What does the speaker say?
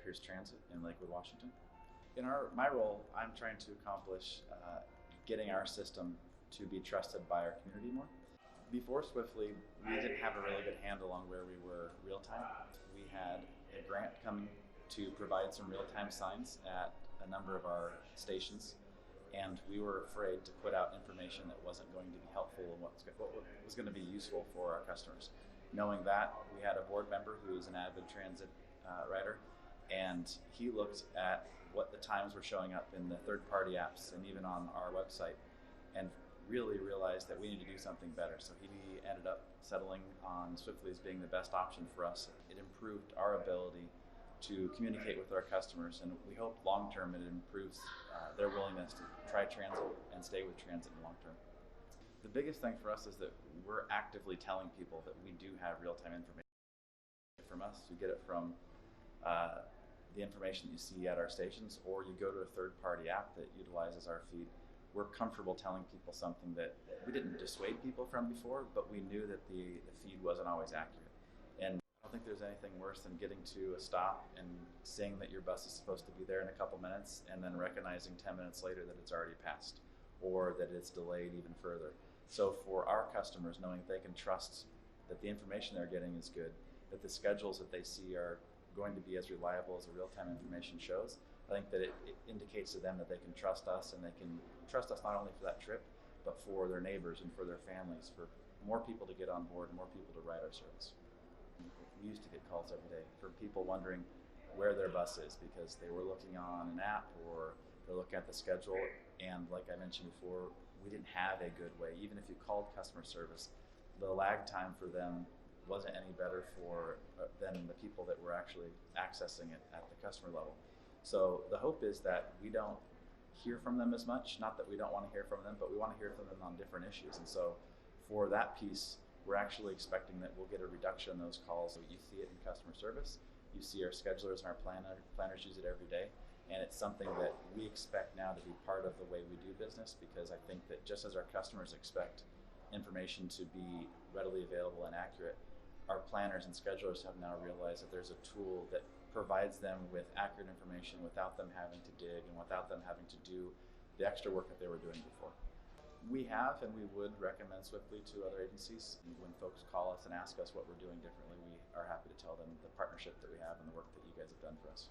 Pierce Transit in Lakewood, Washington. In my role, I'm trying to accomplish getting our system to be trusted by our community more. Before Swiftly, we didn't have a really good handle on where we were real time. We had a grant coming to provide some real-time signs at a number of our stations, and we were afraid to put out information that wasn't going to be helpful and what was going to be useful for our customers. Knowing that, we had a board member who is an avid transit rider, and he looked at what the times were showing up in the third-party apps and even on our website, and really realized that we need to do something better. So he ended up settling on Swiftly as being the best option for us. It improved our ability to communicate with our customers, and we hope long-term it improves their willingness to try transit and stay with transit in the long term. The biggest thing for us is that we're actively telling people that we do have real-time information from us. You get it from the information that you see at our stations, or you go to a third-party app that utilizes our feed. We're comfortable telling people something that we didn't dissuade people from before, but we knew that the feed wasn't always accurate. And I don't think there's anything worse than getting to a stop and seeing that your bus is supposed to be there in a couple minutes and then recognizing 10 minutes later that it's already passed or that it's delayed even further. So for our customers, knowing that they can trust that the information they're getting is good, that the schedules that they see are going to be as reliable as the real-time information shows, I think that it indicates to them that they can trust us, and they can trust us not only for that trip, but for their neighbors and for their families, for more people to get on board, more people to ride our service. We used to get calls every day from people wondering where their bus is because they were looking on an app or they're looking at the schedule, and like I mentioned before, we didn't have a good way. Even if you called customer service, the lag time for them wasn't any better than the people that were actually accessing it at the customer level. So the hope is that we don't hear from them as much, not that we don't want to hear from them, but we want to hear from them on different issues. And so for that piece, we're actually expecting that we'll get a reduction in those calls. You see it in customer service, you see our schedulers and our planners use it every day, and it's something that we expect now to be part of the way we do business, because I think that just as our customers expect information to be readily available and accurate, our planners and schedulers have now realized that there's a tool that provides them with accurate information without them having to dig and without them having to do the extra work that they were doing before. We have, and we would recommend Swiftly to other agencies. When folks call us and ask us what we're doing differently, we are happy to tell them the partnership that we have and the work that you guys have done for us.